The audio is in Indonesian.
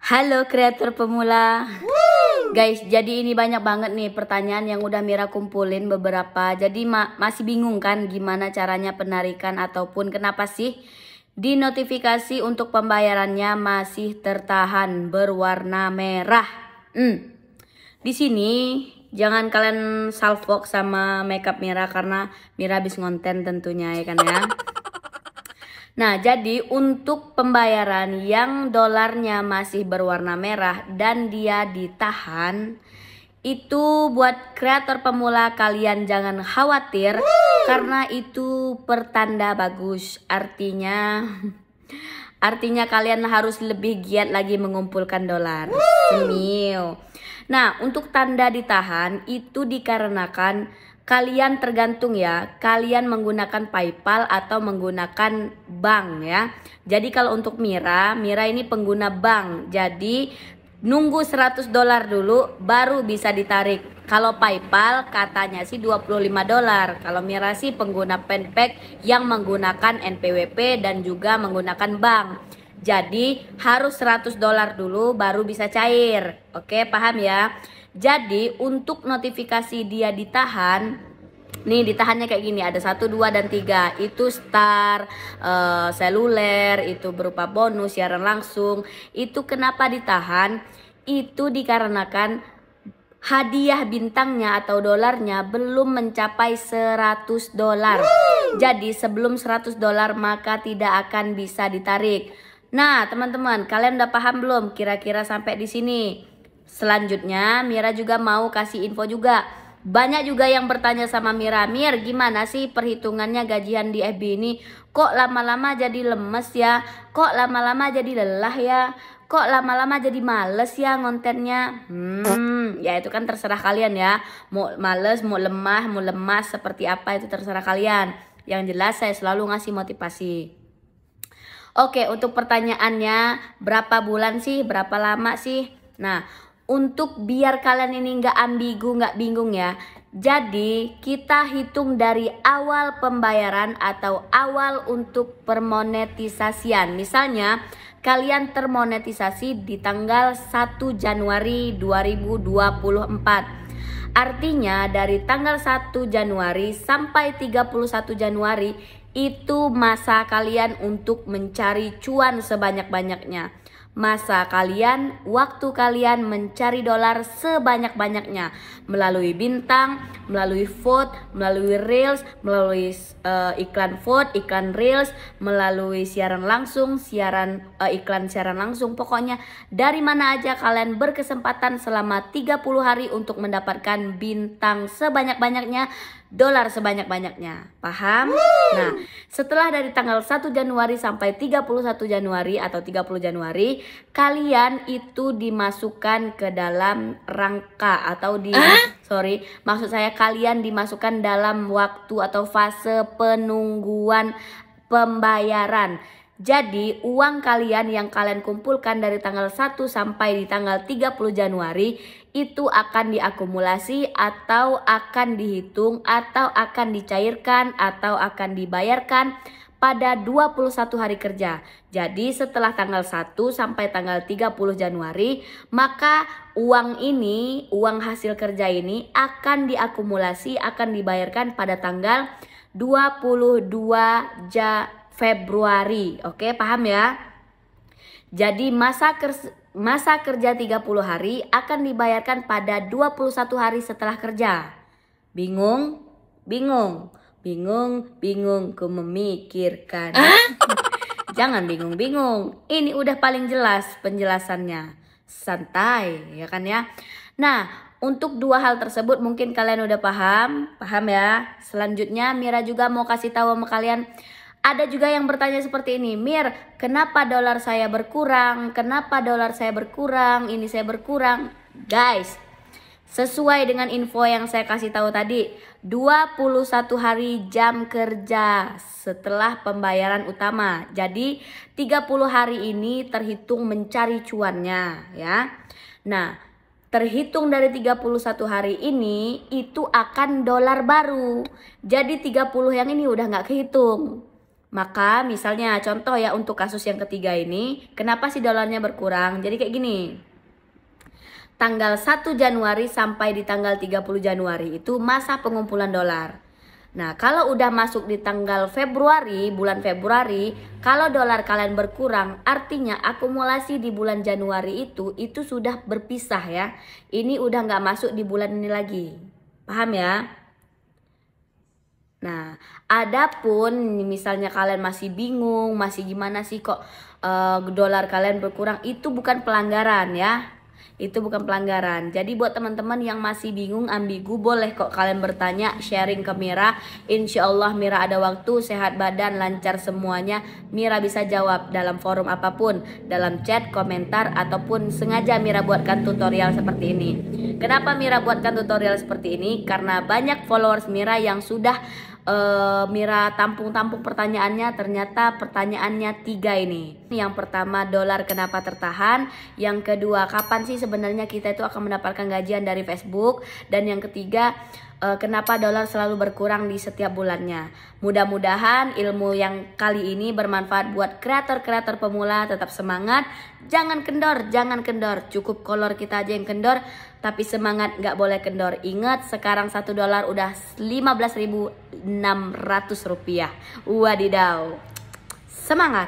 Halo kreator pemula. Guys, jadi ini banyak banget nih pertanyaan yang udah Mira kumpulin beberapa. Jadi masih bingung kan gimana caranya penarikan ataupun kenapa sih di notifikasi untuk pembayarannya masih tertahan berwarna merah. Di sini jangan kalian salfok sama makeup Mira karena Mira habis ngonten tentunya ya kan ya. Nah, jadi untuk pembayaran yang dolarnya masih berwarna merah dan dia ditahan, itu buat kreator pemula kalian jangan khawatir karena itu pertanda bagus. Artinya kalian harus lebih giat lagi mengumpulkan dolar. Semil. Nah, untuk tanda ditahan itu dikarenakan kalian tergantung ya, kalian menggunakan PayPal atau menggunakan bank ya. Jadi kalau untuk Mira ini pengguna bank. Jadi nunggu 100 dolar dulu baru bisa ditarik. Kalau PayPal katanya sih 25 dolar. Kalau Mira sih pengguna Penpack yang menggunakan NPWP dan juga menggunakan bank. Jadi harus 100 dolar dulu baru bisa cair. Oke, paham ya? Jadi untuk notifikasi dia ditahan, nih ditahannya kayak gini, ada 1, 2, dan 3. Itu Star, seluler, itu berupa bonus, siaran langsung. Itu kenapa ditahan? Itu dikarenakan hadiah bintangnya atau dolarnya belum mencapai 100 dolar. Jadi sebelum 100 dolar maka tidak akan bisa ditarik. Nah teman-teman, kalian udah paham belum kira-kira sampai di sini? Selanjutnya Mira juga mau kasih info juga. Banyak juga yang bertanya sama Mira, Mir gimana sih perhitungannya gajian di FB ini? Kok lama-lama jadi lemes ya? Kok lama-lama jadi lelah ya? Kok lama-lama jadi males ya ngontennya? Ya itu kan terserah kalian ya. Mau males, mau lemah, mau lemas seperti apa itu terserah kalian. Yang jelas saya selalu ngasih motivasi. Oke, untuk pertanyaannya berapa bulan sih? Berapa lama sih? Nah, untuk biar kalian ini nggak ambigu, nggak bingung ya. Jadi kita hitung dari awal pembayaran atau awal untuk permonetisasian. Misalnya kalian termonetisasi di tanggal 1 Januari 2024. Artinya dari tanggal 1 Januari sampai 31 Januari itu masa kalian untuk mencari cuan sebanyak-banyaknya. Masa kalian, waktu kalian mencari dolar sebanyak-banyaknya melalui bintang, melalui vote, melalui reels, melalui iklan vote, iklan reels, melalui siaran langsung, iklan siaran langsung. Pokoknya dari mana aja kalian berkesempatan selama 30 hari untuk mendapatkan bintang sebanyak-banyaknya, dolar sebanyak-banyaknya. Paham? Nah, setelah dari tanggal 1 Januari sampai 31 Januari atau 30 Januari, kalian itu dimasukkan ke dalam rangka atau maksud saya kalian dimasukkan dalam waktu atau fase penungguan pembayaran. Jadi uang kalian yang kalian kumpulkan dari tanggal 1 sampai di tanggal 30 Januari itu akan diakumulasi atau akan dihitung atau akan dicairkan atau akan dibayarkan pada 21 hari kerja. Jadi setelah tanggal 1 sampai tanggal 30 Januari maka uang ini, uang hasil kerja ini akan diakumulasi, akan dibayarkan pada tanggal 22 Februari. Oke, paham ya? Jadi masa kerja 30 hari akan dibayarkan pada 21 hari setelah kerja. Bingung? Bingung? Bingung ku memikirkan. Jangan bingung-bingung. Ini udah paling jelas penjelasannya. Santai, ya kan ya? Nah, untuk dua hal tersebut mungkin kalian udah paham ya. Selanjutnya Mira juga mau kasih tahu sama kalian. Ada juga yang bertanya seperti ini, Mir, kenapa dolar saya berkurang? Kenapa dolar saya berkurang? Ini saya berkurang. Guys, sesuai dengan info yang saya kasih tahu tadi, 21 hari jam kerja setelah pembayaran utama. Jadi 30 hari ini terhitung mencari cuannya ya. Nah, terhitung dari 31 hari ini itu akan dolar baru. Jadi 30 yang ini udah nggak kehitung. Maka misalnya contoh ya untuk kasus yang ketiga ini, kenapa sih dolarnya berkurang? Jadi kayak gini. Tanggal 1 Januari sampai di tanggal 30 Januari itu masa pengumpulan dolar. Nah, kalau udah masuk di tanggal Februari, bulan Februari, kalau dolar kalian berkurang, artinya akumulasi di bulan Januari itu sudah berpisah ya. Ini udah nggak masuk di bulan ini lagi. Paham ya? Nah, adapun misalnya kalian masih bingung, masih gimana sih kok dolar kalian berkurang, itu bukan pelanggaran ya. Itu bukan pelanggaran. Jadi buat teman-teman yang masih bingung, ambigu, boleh kok kalian bertanya, sharing ke Mira. Insya Allah Mira ada waktu, sehat badan, lancar semuanya. Mira bisa jawab dalam forum apapun, dalam chat, komentar, ataupun sengaja Mira buatkan tutorial seperti ini. Kenapa Mira buatkan tutorial seperti ini? Karena banyak followers Mira yang sudah Mira tampung pertanyaannya, ternyata pertanyaannya 3 ini. Yang pertama, dolar kenapa tertahan? Yang kedua, kapan sih sebenarnya kita itu akan mendapatkan gajian dari Facebook? Dan yang ketiga, kenapa dolar selalu berkurang di setiap bulannya? Mudah-mudahan ilmu yang kali ini bermanfaat buat kreator-kreator pemula. Tetap semangat, jangan kendor, cukup kolor kita aja yang kendor, tapi semangat, nggak boleh kendor. Ingat, sekarang 1 dolar udah 15.600 rupiah. Wadidaw, semangat.